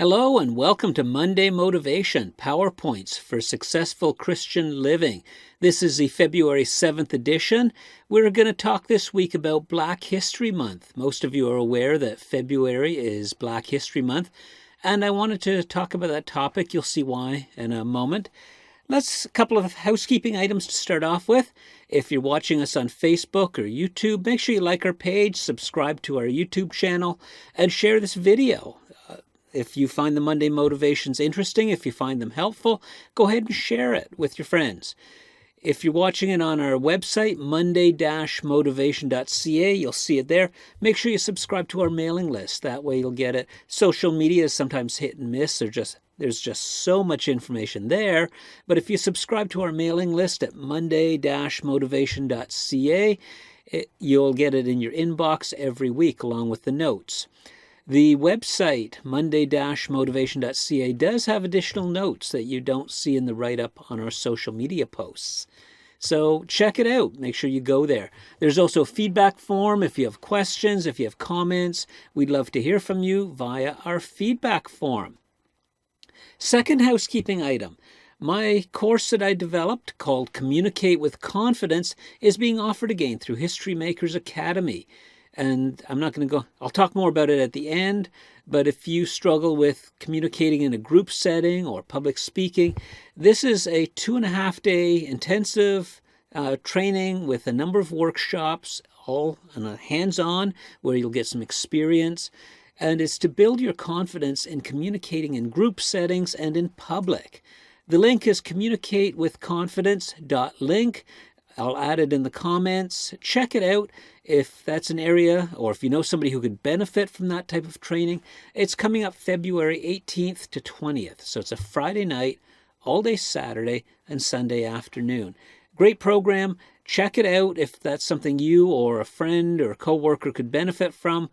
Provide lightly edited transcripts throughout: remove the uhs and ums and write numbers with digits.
Hello and welcome to Monday Motivation, PowerPoints for Successful Christian Living. This is the February 7th edition. We're going to talk this week about Black History Month. Most of you are aware that February is Black History Month, and I wanted to talk about that topic. You'll see why in a moment. Let's a couple of housekeeping items to start off with. If you're watching us on Facebook or YouTube, make sure you like our page, subscribe to our YouTube channel, and share this video. If you find the Monday Motivations interesting, if you find them helpful, go ahead and share it with your friends. If you're watching it on our website, monday-motivation.ca, you'll see it there. Make sure you subscribe to our mailing list. That way you'll get it. Social media is sometimes hit and miss. There's just so much information there. But if you subscribe to our mailing list at monday-motivation.ca, you'll get it in your inbox every week along with the notes. The website, monday-motivation.ca, does have additional notes that you don't see in the write-up on our social media posts. So check it out. Make sure you go there. There's also a feedback form. If you have questions, if you have comments, we'd love to hear from you via our feedback form. Second housekeeping item. My course that I developed called Communicate with Confidence is being offered again through History Makers Academy. And I'm not going to go, I'll talk more about it at the end, but if you struggle with communicating in a group setting or public speaking, this is a 2.5-day intensive training with a number of workshops, all on a hands-on, where you'll get some experience. And it's to build your confidence in communicating in group settings and in public. The link is communicatewithconfidence.link. I'll add it in the comments. Check it out if that's an area or if you know somebody who could benefit from that type of training. It's coming up February 18th to 20th. So it's a Friday night, all day Saturday, and Sunday afternoon. Great program. Check it out if that's something you or a friend or a coworker could benefit from.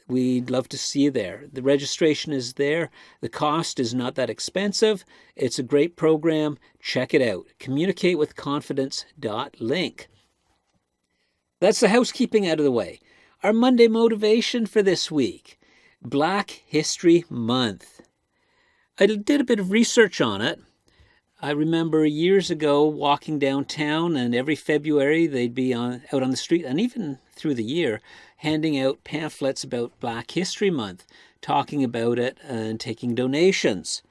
We'd love to see you there. The registration is there. The cost is not that expensive. It's a great program. Check it out. Communicatewithconfidence.link. That's the housekeeping out of the way. Our Monday motivation for this week, Black History Month. I did a bit of research on it. I remember years ago walking downtown, and every February they'd be out on the street, and even through the year, handing out pamphlets about Black History Month, talking about it and taking donations.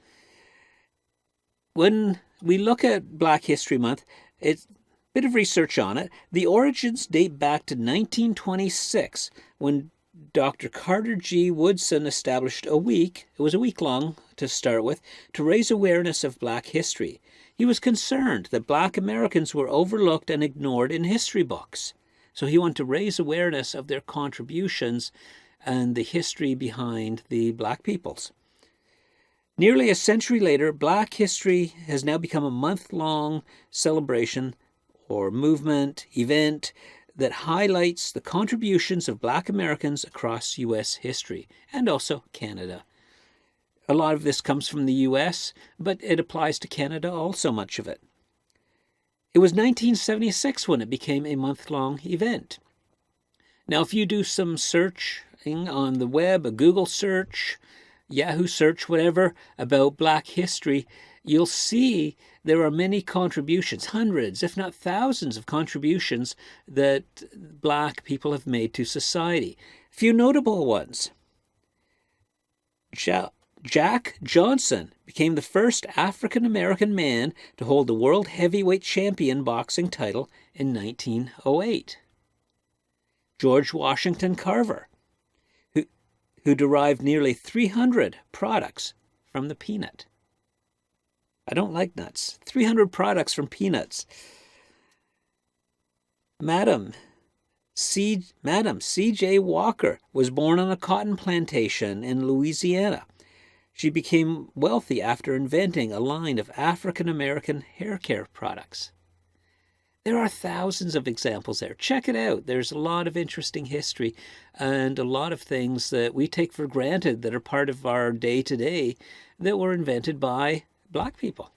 When we look at Black History Month, it's a bit of research on it. The origins date back to 1926, when Dr. Carter G. Woodson established a week, it was a week long to start with, to raise awareness of Black history. He was concerned that Black Americans were overlooked and ignored in history books. So he wanted to raise awareness of their contributions and the history behind the Black peoples. Nearly a century later, Black history has now become a month-long celebration or movement, event, that highlights the contributions of Black Americans across U.S. history and also Canada. A lot of this comes from the U.S., but it applies to Canada also, much of it. It was 1976 when it became a month-long event. Now, if you do some searching on the web, a Google search, Yahoo search, whatever, about Black history, you'll see there are many contributions, hundreds, if not thousands of contributions that Black people have made to society. A few notable ones. Jack Johnson became the first African-American man to hold the World Heavyweight Champion boxing title in 1908. George Washington Carver, who derived nearly 300 products from the peanut. I don't like nuts. 300 products from peanuts. Madam C.J. Walker was born on a cotton plantation in Louisiana. She became wealthy after inventing a line of African-American hair care products. There are thousands of examples there. Check it out. There's a lot of interesting history and a lot of things that we take for granted that are part of our day-to-day that were invented by Black people.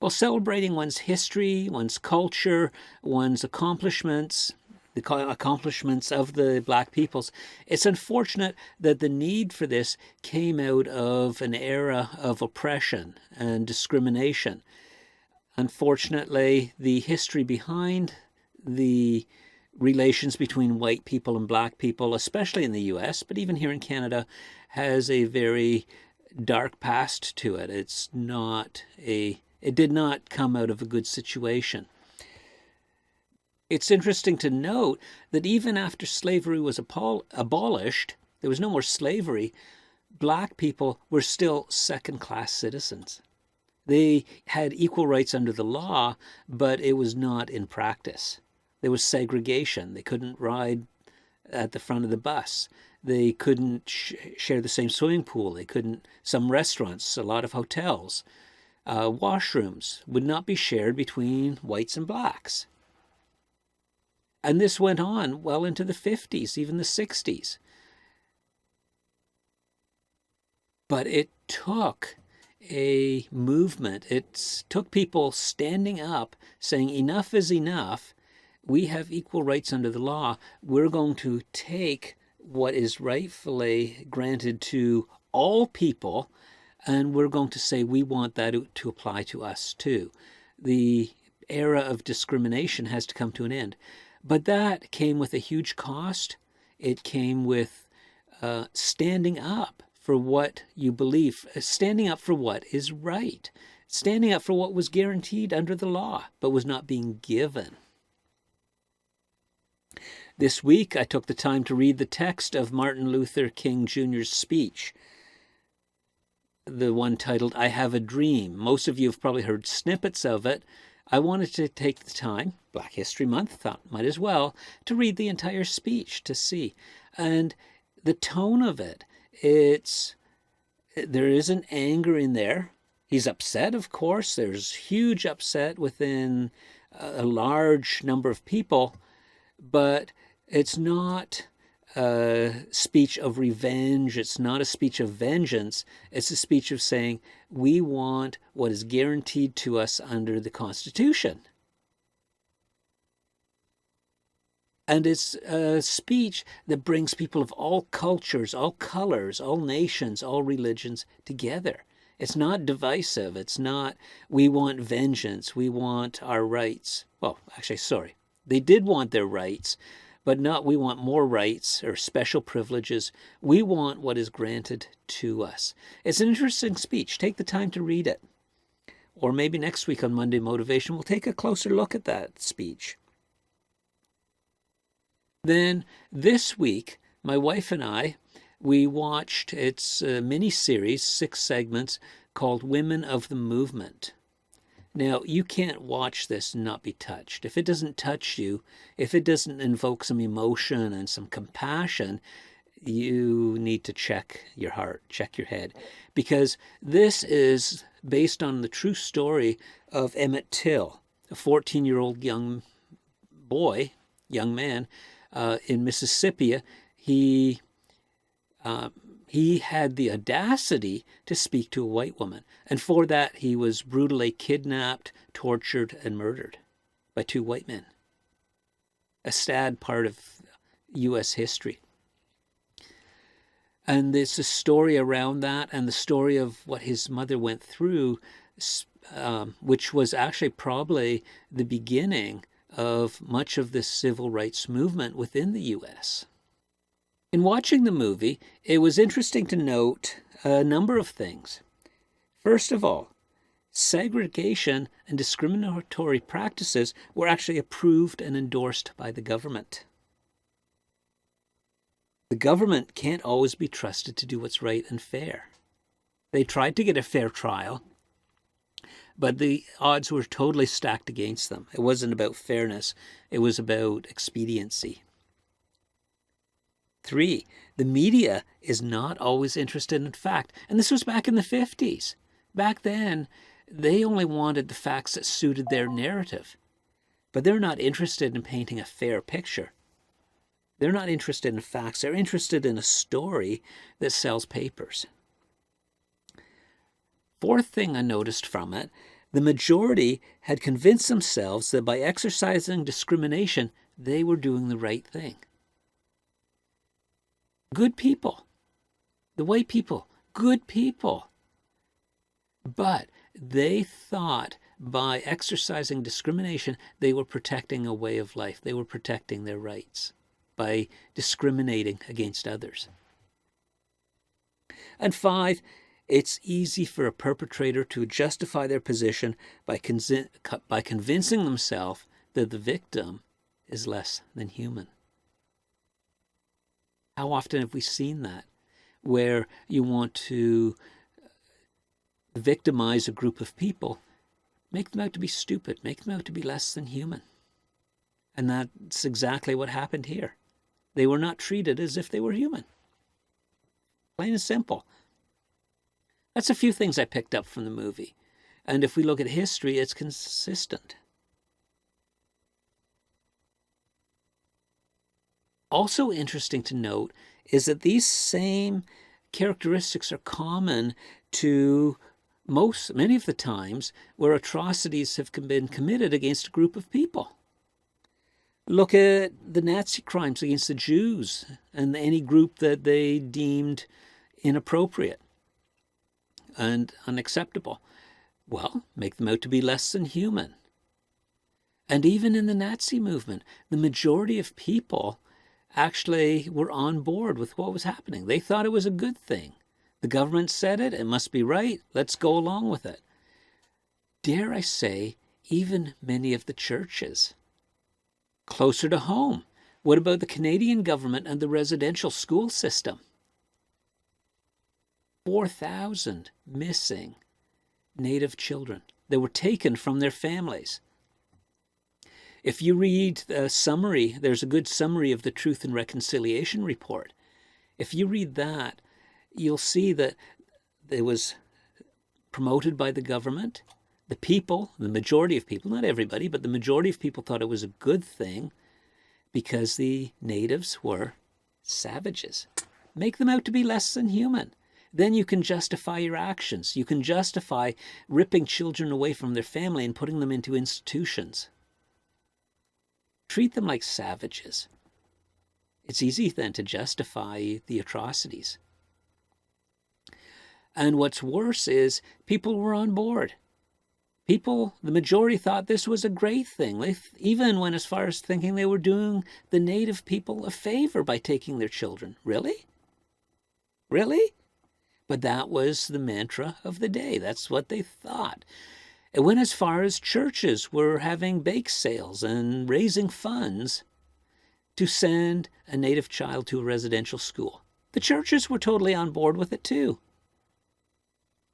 Well, celebrating one's history, one's culture, one's accomplishments, accomplishments of the black peoples. It's unfortunate that the need for this came out of an era of oppression and discrimination. Unfortunately, the history behind the relations between white people and black people, especially in the US, but even here in Canada, has a very dark past to it. It did not come out of a good situation. It's interesting to note that even after slavery was abolished, there was no more slavery, black people were still second-class citizens. They had equal rights under the law, but it was not in practice. There was segregation. They couldn't ride at the front of the bus. They couldn't share the same swimming pool. They couldn't, some restaurants, a lot of hotels, washrooms would not be shared between whites and blacks. And this went on well into the 50s, even the 60s. But it took a movement. It took people standing up, saying enough is enough. We have equal rights under the law. We're going to take what is rightfully granted to all people, and we're going to say we want that to apply to us too. The era of discrimination has to come to an end. But that came with a huge cost. It came with standing up for what you believe, standing up for what is right, standing up for what was guaranteed under the law, but was not being given. This week, I took the time to read the text of Martin Luther King Jr.'s speech, the one titled, "I Have a Dream." Most of you have probably heard snippets of it. I wanted to take the time, Black History Month, thought might as well, to read the entire speech to see. And the tone of it, there is an anger in there. He's upset, of course. There's huge upset within a large number of people, but it's not a speech of revenge. It's not a speech of vengeance. It's a speech of saying, we want what is guaranteed to us under the Constitution. And it's a speech that brings people of all cultures, all colors, all nations, all religions together. It's not divisive. It's not, we want vengeance. We want our rights. Well, actually, sorry. They did want their rights, but not we want more rights or special privileges. We want what is granted to us. It's an interesting speech. Take the time to read it. Or maybe next week on Monday Motivation, we'll take a closer look at that speech. Then this week, my wife and I, we watched, it's a mini-series, 6 segments, called Women of the Movement. Now, you can't watch this and not be touched. If it doesn't touch you, if it doesn't invoke some emotion and some compassion, you need to check your heart, check your head. Because this is based on the true story of Emmett Till, a 14-year-old young man, in Mississippi. He had the audacity to speak to a white woman. And for that, he was brutally kidnapped, tortured, and murdered by 2 white men. A sad part of U.S. history. And there's a story around that and the story of what his mother went through, which was actually probably the beginning of much of the civil rights movement within the U.S. In watching the movie, it was interesting to note a number of things. First of all, segregation and discriminatory practices were actually approved and endorsed by the government. The government can't always be trusted to do what's right and fair. They tried to get a fair trial, but the odds were totally stacked against them. It wasn't about fairness. It was about expediency. 3, the media is not always interested in fact. And this was back in the 50s. Back then, they only wanted the facts that suited their narrative. But they're not interested in painting a fair picture. They're not interested in facts. They're interested in a story that sells papers. 4th thing I noticed from it, the majority had convinced themselves that by exercising discrimination, they were doing the right thing. Good people. The white people, good people. But they thought by exercising discrimination, they were protecting a way of life. They were protecting their rights by discriminating against others. And 5, it's easy for a perpetrator to justify their position by convincing themselves that the victim is less than human. How often have we seen that? Where you want to victimize a group of people, make them out to be stupid, make them out to be less than human. And that's exactly what happened here. They were not treated as if they were human. Plain and simple. That's a few things I picked up from the movie. And if we look at history, it's consistent. Also interesting to note is that these same characteristics are common to many of the times where atrocities have been committed against a group of people. Look at the Nazi crimes against the Jews and any group that they deemed inappropriate and unacceptable. Well, make them out to be less than human. And even in the Nazi movement, the majority of people actually were on board with what was happening. They thought it was a good thing. The government said it, it must be right, let's go along with it. Dare I say, even many of the churches. Closer to home, what about the Canadian government and the residential school system? 4,000 missing Native children that were taken from their families. If you read a summary, there's a good summary of the Truth and Reconciliation Report. If you read that, you'll see that it was promoted by the government. The people, the majority of people, not everybody, but the majority of people thought it was a good thing because the natives were savages. Make them out to be less than human. Then you can justify your actions. You can justify ripping children away from their family and putting them into institutions. Treat them like savages. It's easy then to justify the atrocities. And what's worse is people were on board. People, the majority thought this was a great thing. They even went as far as thinking they were doing the native people a favor by taking their children. Really? Really? But that was the mantra of the day. That's what they thought. It went as far as churches were having bake sales and raising funds to send a native child to a residential school. The churches were totally on board with it too.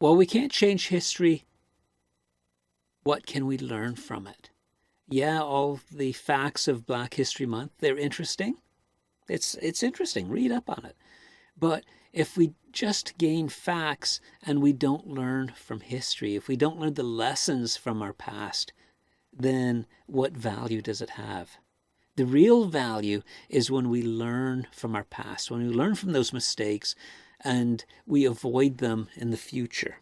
Well, we can't change history. What can we learn from it? Yeah, all the facts of Black History Month, they're interesting. It's interesting. Read up on it. But if we just gain facts and we don't learn from history, if we don't learn the lessons from our past, then what value does it have? The real value is when we learn from our past, when we learn from those mistakes and we avoid them in the future.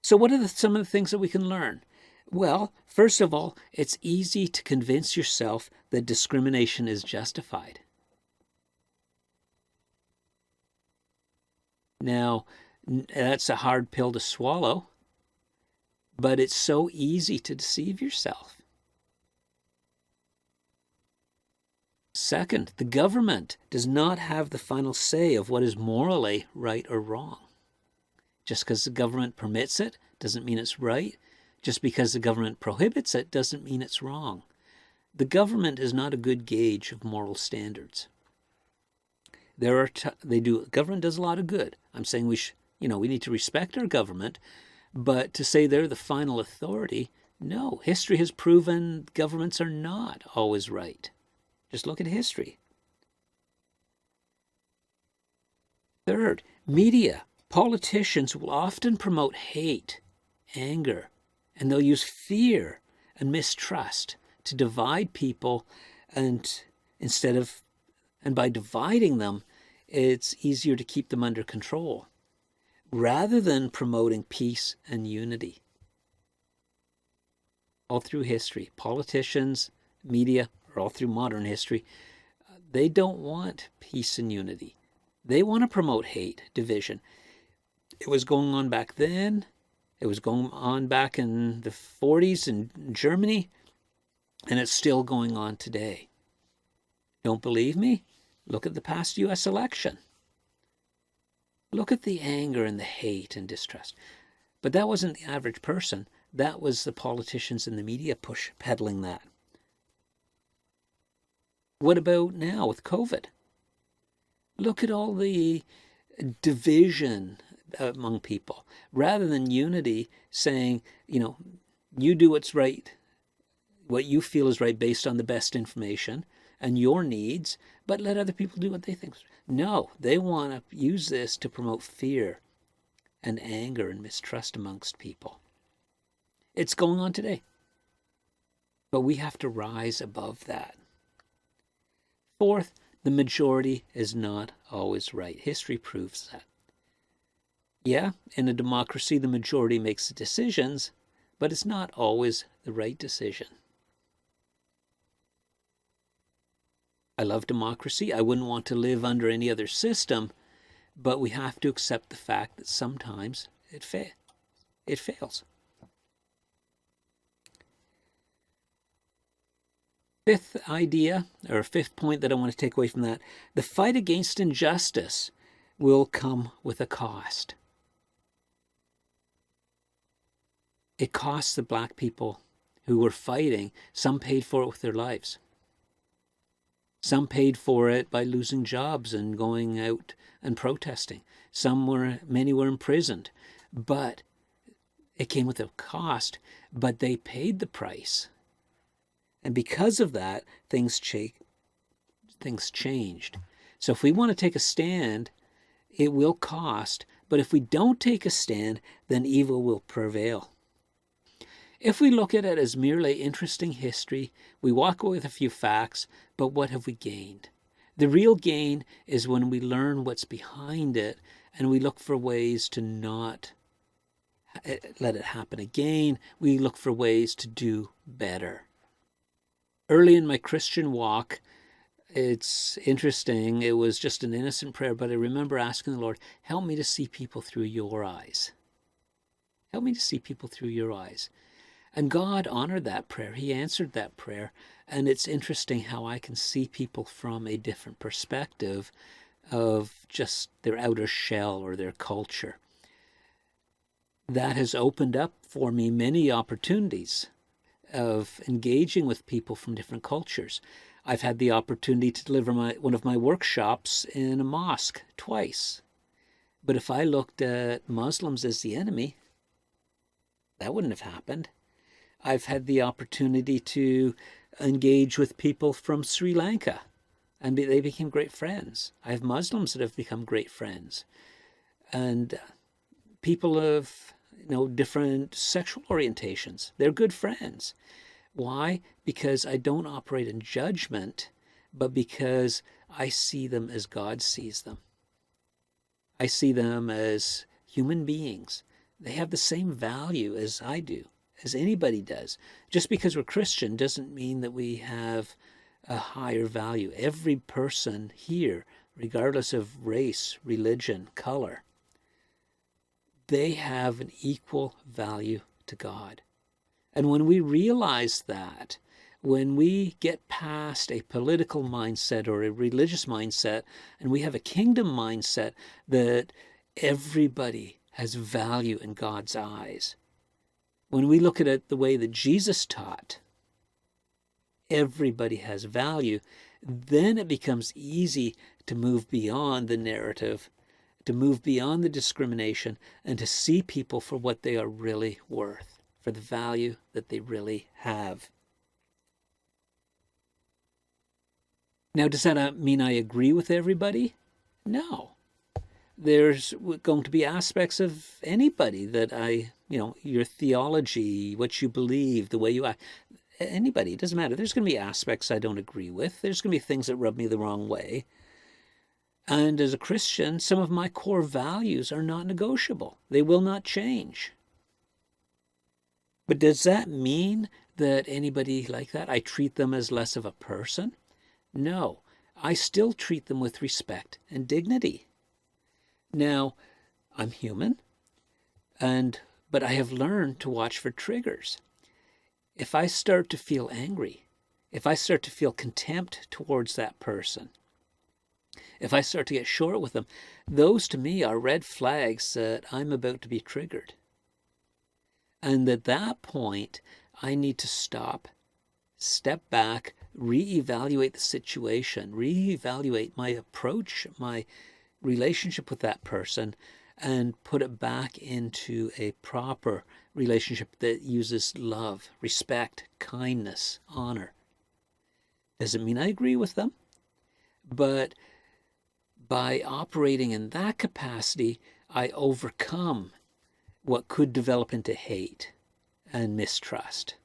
So what are some of the things that we can learn? Well, first of all, it's easy to convince yourself that discrimination is justified. Now, that's a hard pill to swallow, but it's so easy to deceive yourself. Second, the government does not have the final say of what is morally right or wrong. Just because the government permits it doesn't mean it's right. Just because the government prohibits it doesn't mean it's wrong. The government is not a good gauge of moral standards. Government does a lot of good. I'm saying we need to respect our government, but to say they're the final authority, no. History has proven governments are not always right. Just look at history. Third, media. Politicians will often promote hate, anger, and they'll use fear and mistrust to divide people, and by dividing them, it's easier to keep them under control, rather than promoting peace and unity. All through history, politicians, media are or all through modern history, they don't want peace and unity. They want to promote hate, division. It was going on back then. It was going on back in the 40s in Germany, and it's still going on today. Don't believe me? Look at the past U.S. election. Look at the anger and the hate and distrust. But that wasn't the average person. That was the politicians and the media peddling that. What about now with COVID? Look at all the division among people. Rather than unity, saying, you do what's right, what you feel is right based on the best information and your needs, but let other people do what they think. No, they want to use this to promote fear and anger and mistrust amongst people. It's going on today. But we have to rise above that. Fourth, the majority is not always right. History proves that. Yeah, in a democracy, the majority makes the decisions, but it's not always the right decision. I love democracy. I wouldn't want to live under any other system, but we have to accept the fact that sometimes it fails. Fifth idea, or fifth point that I want to take away from that, the fight against injustice will come with a cost. It costs the black people who were fighting. Some paid for it with their lives. Some paid for it by losing jobs and going out and protesting. Many were imprisoned. But it came with a cost, but they paid the price. And because of that, things changed. So if we want to take a stand, it will cost. But if we don't take a stand, then evil will prevail. If we look at it as merely interesting history, we walk away with a few facts, but what have we gained? The real gain is when we learn what's behind it and we look for ways to not let it happen again. We look for ways to do better. Early in my Christian walk, it's interesting. It was just an innocent prayer, but I remember asking the Lord, help me to see people through your eyes. Help me to see people through your eyes. And God honored that prayer. He answered that prayer. And it's interesting how I can see people from a different perspective of just their outer shell or their culture. That has opened up for me many opportunities of engaging with people from different cultures. I've had the opportunity to deliver one of my workshops in a mosque twice. But if I looked at Muslims as the enemy, that wouldn't have happened. I've had the opportunity to engage with people from Sri Lanka, and they became great friends. I have Muslims that have become great friends. And people of different sexual orientations, they're good friends. Why? Because I don't operate in judgment, but because I see them as God sees them. I see them as human beings. They have the same value as I do, as anybody does. Just because we're Christian doesn't mean that we have a higher value. Every person here, regardless of race, religion, color, they have an equal value to God. And when we realize that, when we get past a political mindset or a religious mindset, and we have a kingdom mindset that everybody has value in God's eyes, when we look at it the way that Jesus taught, everybody has value, then it becomes easy to move beyond the narrative, to move beyond the discrimination, and to see people for what they are really worth, for the value that they really have. Now, does that mean I agree with everybody? No. There's going to be aspects of anybody that your theology, what you believe, the way you act, anybody, it doesn't matter. There's going to be aspects I don't agree with. There's going to be things that rub me the wrong way. And as a Christian, some of my core values are not negotiable. They will not change. But does that mean that anybody like that, I treat them as less of a person. No, I still treat them with respect and dignity. Now, I'm human, but I have learned to watch for triggers. If I start to feel angry, if I start to feel contempt towards that person, if I start to get short with them, those to me are red flags that I'm about to be triggered. And at that point, I need to stop, step back, reevaluate the situation, reevaluate my approach, my relationship with that person, and put it back into a proper relationship that uses love, respect, kindness, honor. Doesn't mean I agree with them, but by operating in that capacity, I overcome what could develop into hate and mistrust.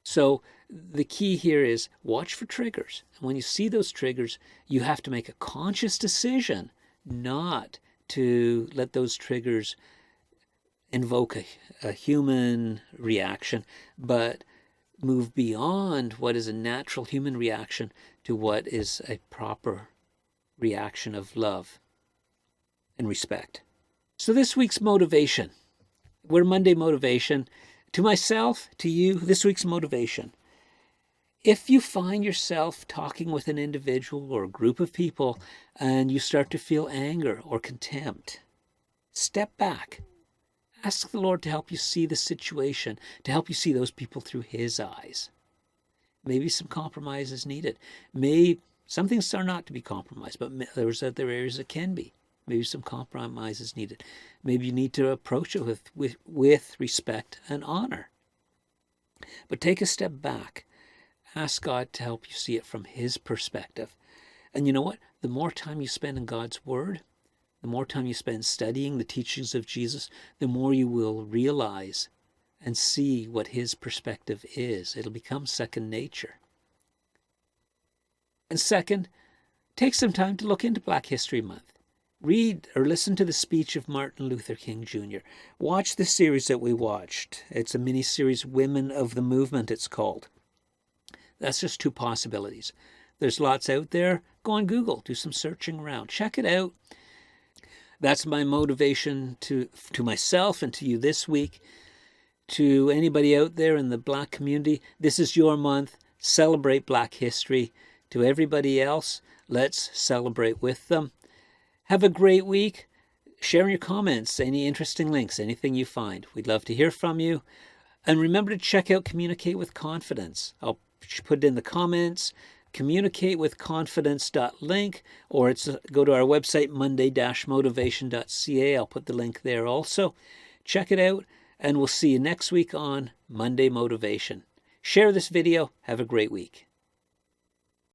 So the key here is watch for triggers. And when you see those triggers, you have to make a conscious decision not to let those triggers invoke a human reaction, but move beyond what is a natural human reaction to what is a proper reaction of love and respect. So this week's motivation. We're Monday motivation. To myself, to you, this week's motivation. If you find yourself talking with an individual or a group of people and you start to feel anger or contempt, step back. Ask the Lord to help you see the situation, to help you see those people through His eyes. Maybe some compromise is needed. Some things are not to be compromised, but there's other areas that can be. Maybe some compromise is needed. Maybe you need to approach it with respect and honor. But take a step back. Ask God to help you see it from His perspective. And you know what? The more time you spend in God's Word, the more time you spend studying the teachings of Jesus, the more you will realize and see what His perspective is. It'll become second nature. And second, take some time to look into Black History Month. Read or listen to the speech of Martin Luther King Jr. Watch the series that we watched. It's a mini-series, Women of the Movement, it's called. That's just two possibilities. There's lots out there. Go on Google, do some searching around. Check it out. That's my motivation to myself and to you this week. To anybody out there in the Black community, this is your month. Celebrate Black history. To everybody else, let's celebrate with them. Have a great week. Share in your comments, any interesting links, anything you find. We'd love to hear from you. And remember to check out Communicate with Confidence. I'll put it in the comments, communicatewithconfidence.link, or go to our website, monday-motivation.ca. I'll put the link there also. Check it out, and we'll see you next week on Monday Motivation. Share this video. Have a great week.